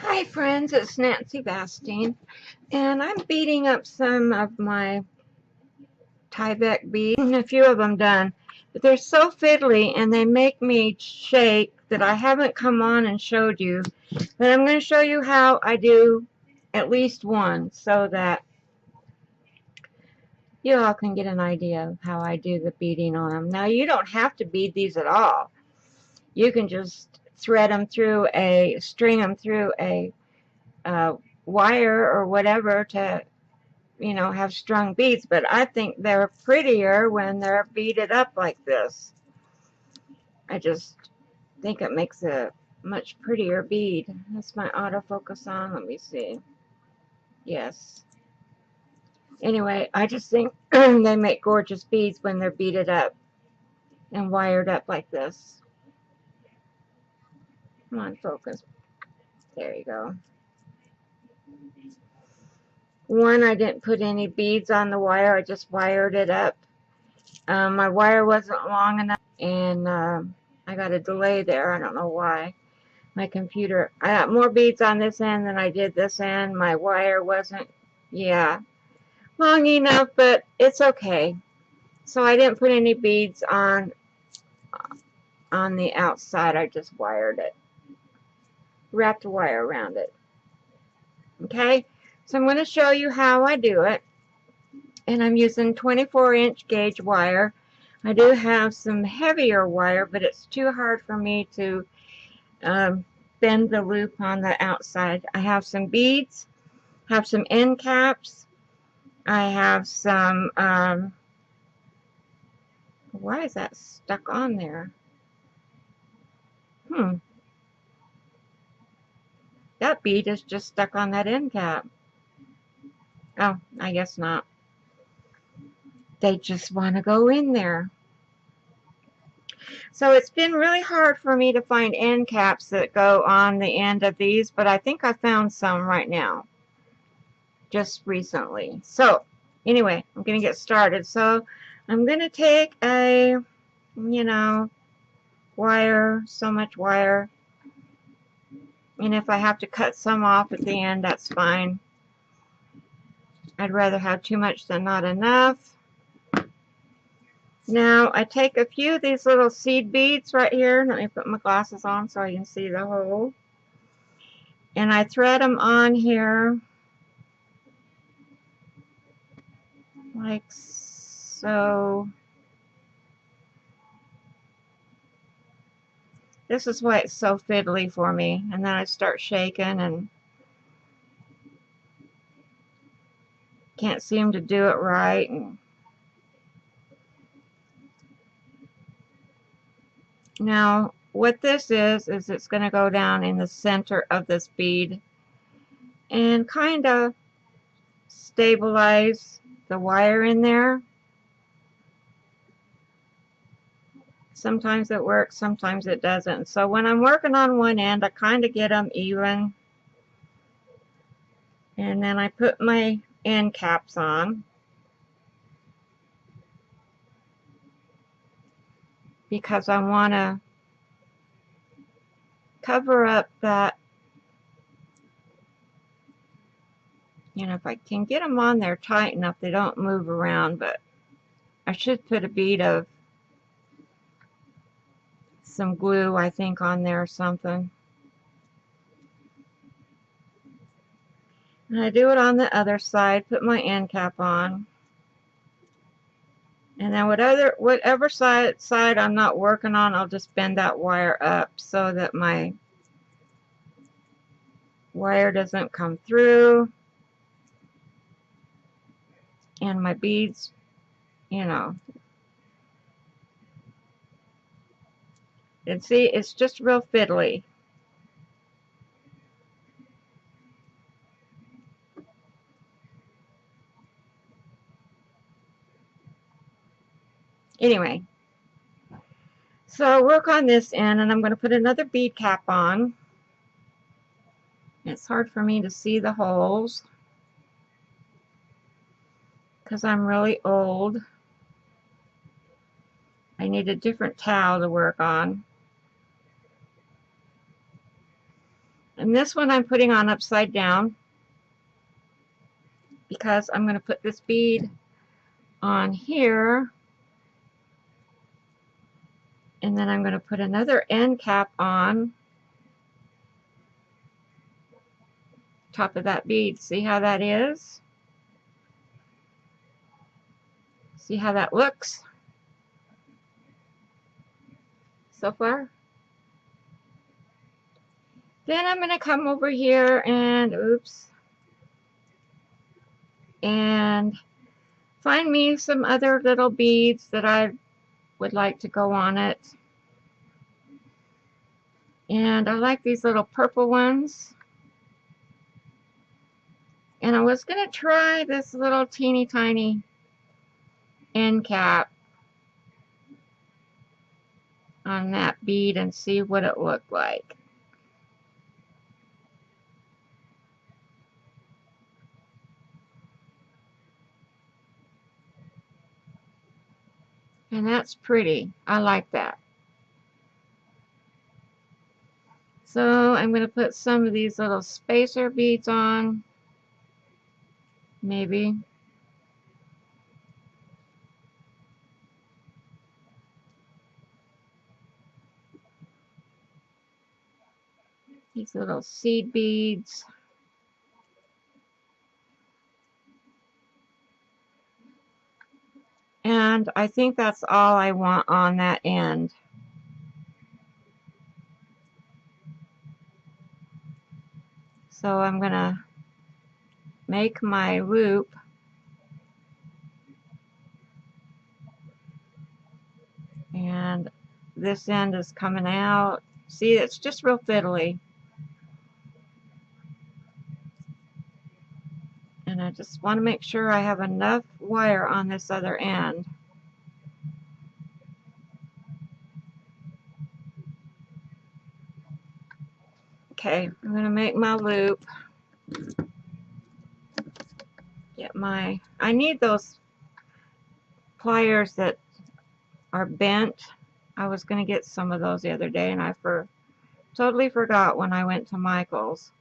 Hi friends, it's Nancy Bastine, and I'm beating up some of my Tyvek beads, a few of them done, but they're so fiddly and they make me shake that I haven't come on and showed you, but I'm going to show you how I do at least one so that you all can get an idea of how I do the beading on them. Now you don't have to bead these at all. You can just thread them through string them through a wire or whatever to have strung beads, but I think they're prettier when they're beaded up like this. I just think it makes a much prettier bead. That's my autofocus on. Let me see. Yes. Anyway, I just think they make gorgeous beads when they're beaded up and wired up like this. Come on, focus. There you go. One, I didn't put any beads on the wire. I just wired it up. My wire wasn't long enough, and I got a delay there. I don't know why. My computer, I got more beads on this end than I did this end. My wire wasn't, long enough, but it's okay. So I didn't put any beads on the outside. I just wired it. Wrapped a wire around it. Okay, so I'm going to show you how I do it. And I'm using 24-inch gauge wire. I do have some heavier wire, but it's too hard for me to bend the loop on the outside. I have some beads, have some end caps. I have some, why is that stuck on there? That bead is just stuck on that end cap. Oh, I guess not. They just want to go in there. So it's been really hard for me to find end caps that go on the end of these, but I think I found some right now, just recently. So anyway, I'm going to get started. So I'm going to take a, wire, so much wire, and if I have to cut some off at the end, that's fine. I'd rather have too much than not enough. Now I take a few of these little seed beads right here. Let me put my glasses on so I can see the hole. And I thread them on here like so. This is why it's so fiddly for me. And then I start shaking and can't seem to do it right. And now what this is it's going to go down in the center of this bead and kind of stabilize the wire in there. Sometimes it works, sometimes it doesn't. So when I'm working on one end, I kind of get them even. And then I put my end caps on. Because I want to cover up that, if I can get them on there tight enough, they don't move around, but I should put a bead of some glue, I think, on there or something. And I do it on the other side, put my end cap on. And then whatever side I'm not working on, I'll just bend that wire up so that my wire doesn't come through. And my beads, and see, it's just real fiddly. Anyway, so I work on this end, and I'm going to put another bead cap on. It's hard for me to see the holes because I'm really old. I need a different towel to work on. And this one I'm putting on upside down because I'm going to put this bead on here, and then I'm going to put another end cap on top of that bead. See how that is? See how that looks so far? Then I'm going to come over here and, oops, and find me some other little beads that I would like to go on it. And I like these little purple ones. And I was going to try this little teeny tiny end cap on that bead and see what it looked like. And that's pretty. I like that. So I'm going to put some of these little spacer beads on. Maybe. These little seed beads. And I think that's all I want on that end. So I'm going to make my loop. And this end is coming out. See, it's just real fiddly. And I just want to make sure I have enough wire on this other end. Okay, I'm going to make my loop. Get my, I need those pliers that are bent. I was going to get some of those the other day, and I totally forgot when I went to Michael's.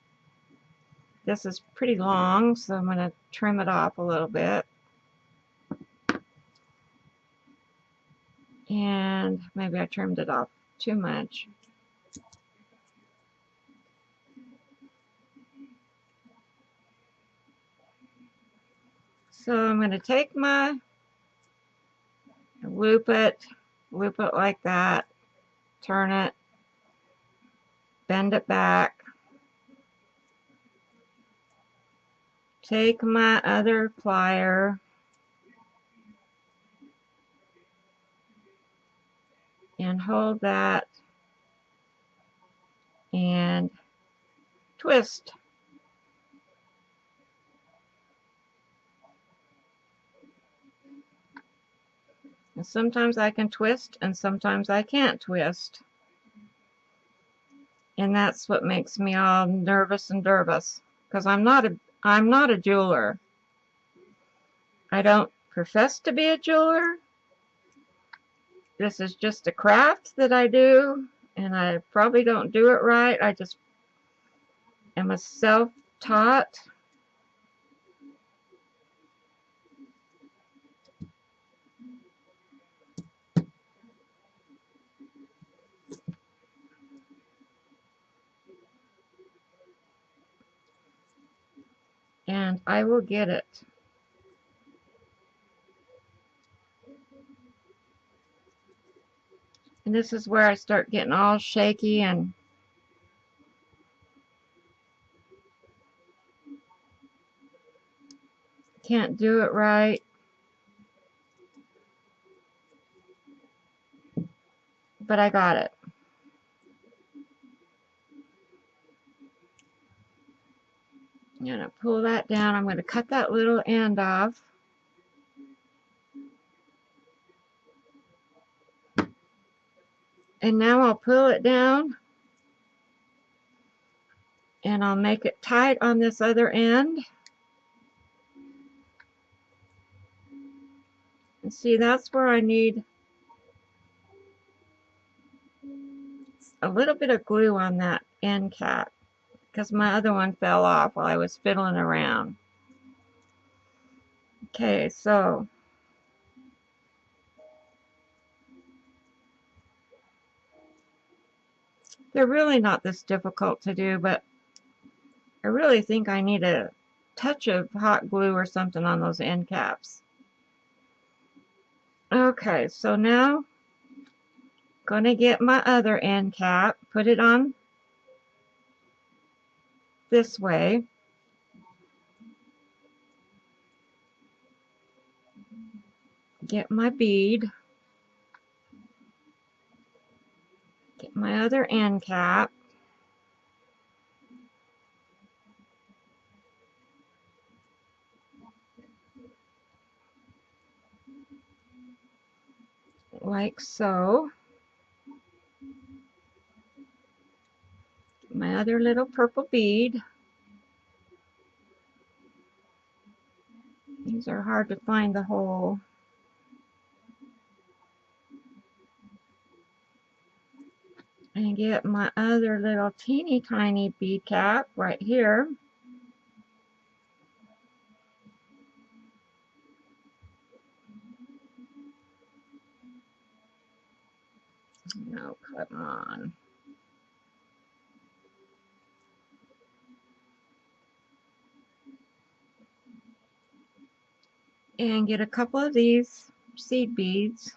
This is pretty long, so I'm going to trim it off a little bit. And maybe I trimmed it off too much. So I'm going to take my, loop it like that, turn it, bend it back, take my other plier and hold that and twist. And sometimes I can twist and sometimes I can't twist. And that's what makes me all nervous and nervous, because I'm not a jeweler. I don't profess to be a jeweler. This is just a craft that I do, and I probably don't do it right. I just am a self-taught. And I will get it. And this is where I start getting all shaky and can't do it right. But I got it. I'm going to pull that down. I'm going to cut that little end off. And now I'll pull it down. And I'll make it tight on this other end. And see, that's where I need a little bit of glue on that end cap, because my other one fell off while I was fiddling around. Okay, so they're really not this difficult to do, but I really think I need a touch of hot glue or something on those end caps. Okay, so now I'm going to get my other end cap, put it on this way. Get my bead. Get my other end cap. Like so. My other little purple bead. These are hard to find the hole. And get my other little teeny tiny bead cap right here. Oh, come on. And get a couple of these seed beads.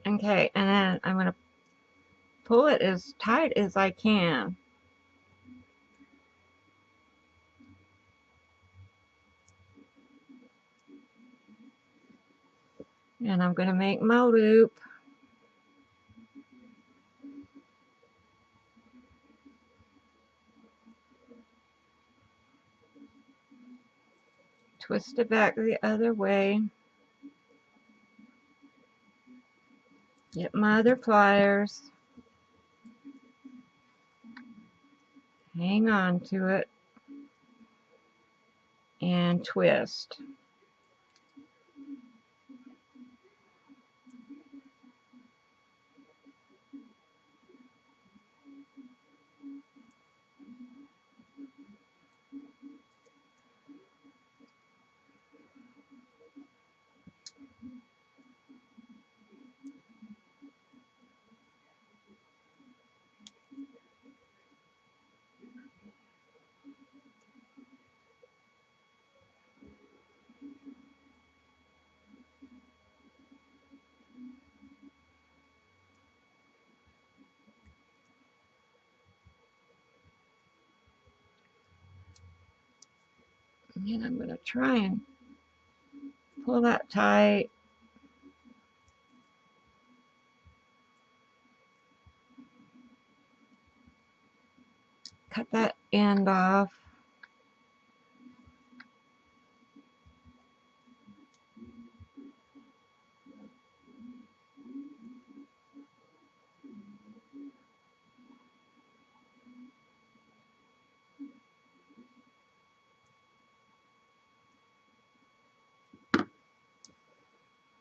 Okay, and then I'm going to pull it as tight as I can. And I'm going to make my loop. Twist it back the other way. Get my other pliers. Hang on to it. And twist. And I'm going to try and pull that tight. Cut that end off.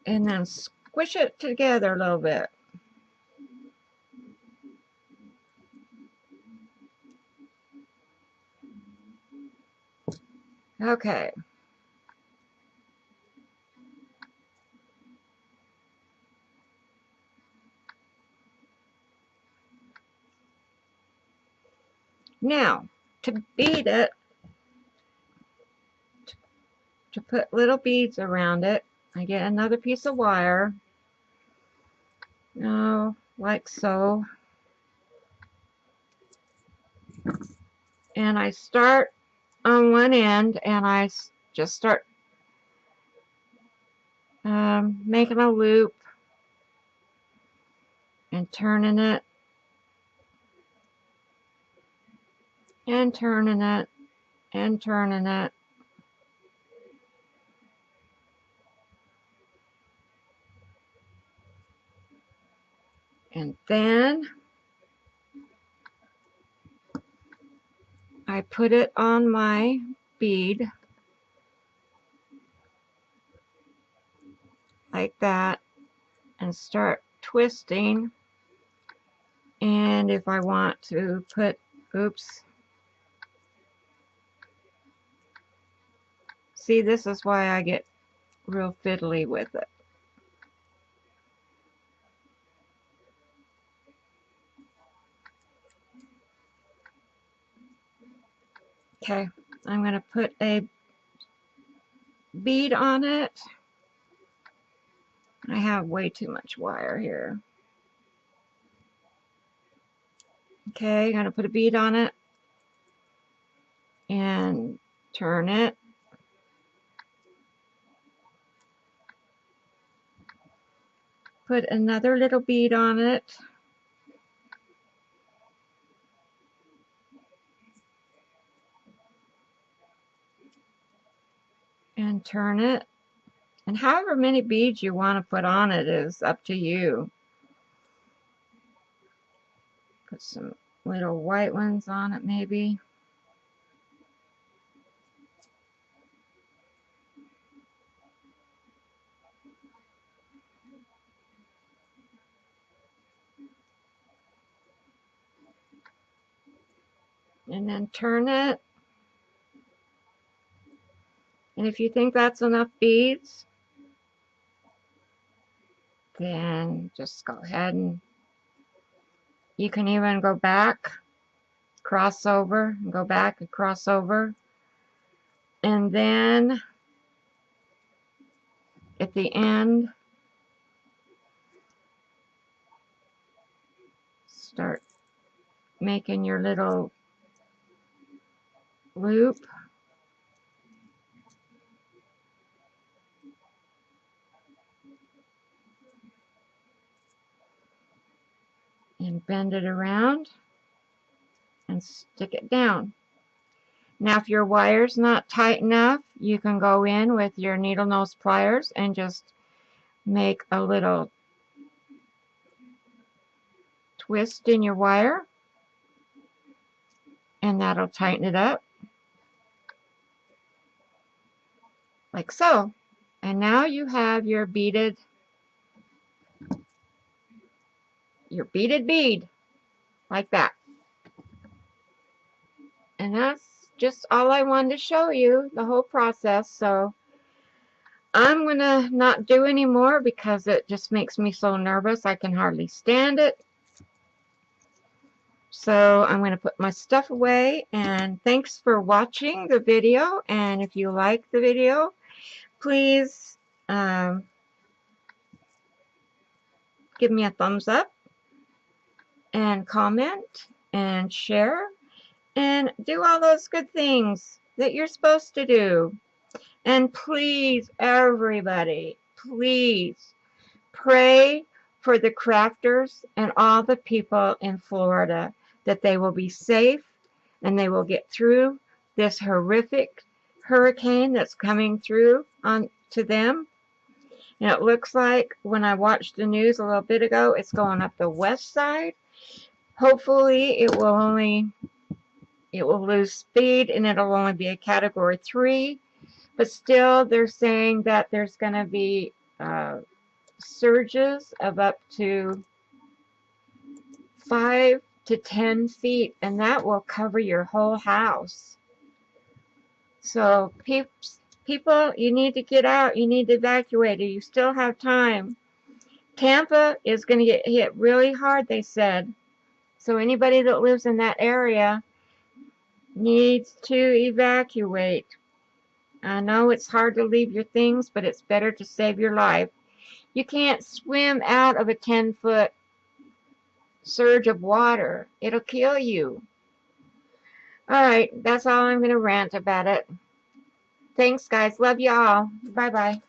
And then squish it together a little bit. Okay. Now, to bead it, to put little beads around it, I get another piece of wire. Like so. And I start on one end and I just start making a loop and turning it and turning it and turning it. And then I put it on my bead like that and start twisting. And if I want to put, oops, see, this is why I get real fiddly with it. Okay, I'm going to put a bead on it. I have way too much wire here. Okay, I'm going to put a bead on it and turn it. Put another little bead on it. And turn it. And however many beads you want to put on it is up to you. Put some little white ones on it maybe. And then turn it. And if you think that's enough beads, then just go ahead and you can even go back, cross over, and go back and cross over. And then at the end, start making your little loop. And bend it around and stick it down. Now if your wire's not tight enough, you can go in with your needle nose pliers and just make a little twist in your wire, and that'll tighten it up like so. And now you have your beaded bead like that. And that's just all I wanted to show you, the whole process. So I'm going to not do any more because it just makes me so nervous I can hardly stand it. So I'm going to put my stuff away, and thanks for watching the video. And if you like the video, please give me a thumbs up and comment and share and do all those good things that you're supposed to do. And please, everybody, please pray for the crafters and all the people in Florida, that they will be safe and they will get through this horrific hurricane that's coming through on to them. And it looks like, when I watched the news a little bit ago, it's going up the west side. Hopefully it will lose speed and it'll only be a category 3. But still, they're saying that there's going to be surges of up to 5 to 10 feet, and that will cover your whole house. So people, you need to get out. You need to evacuate. You still have time. Tampa is going to get hit really hard, they said. So anybody that lives in that area needs to evacuate. I know it's hard to leave your things, but it's better to save your life. You can't swim out of a 10-foot surge of water. It'll kill you. Alright, that's all I'm going to rant about it. Thanks, guys. Love you all. Bye-bye.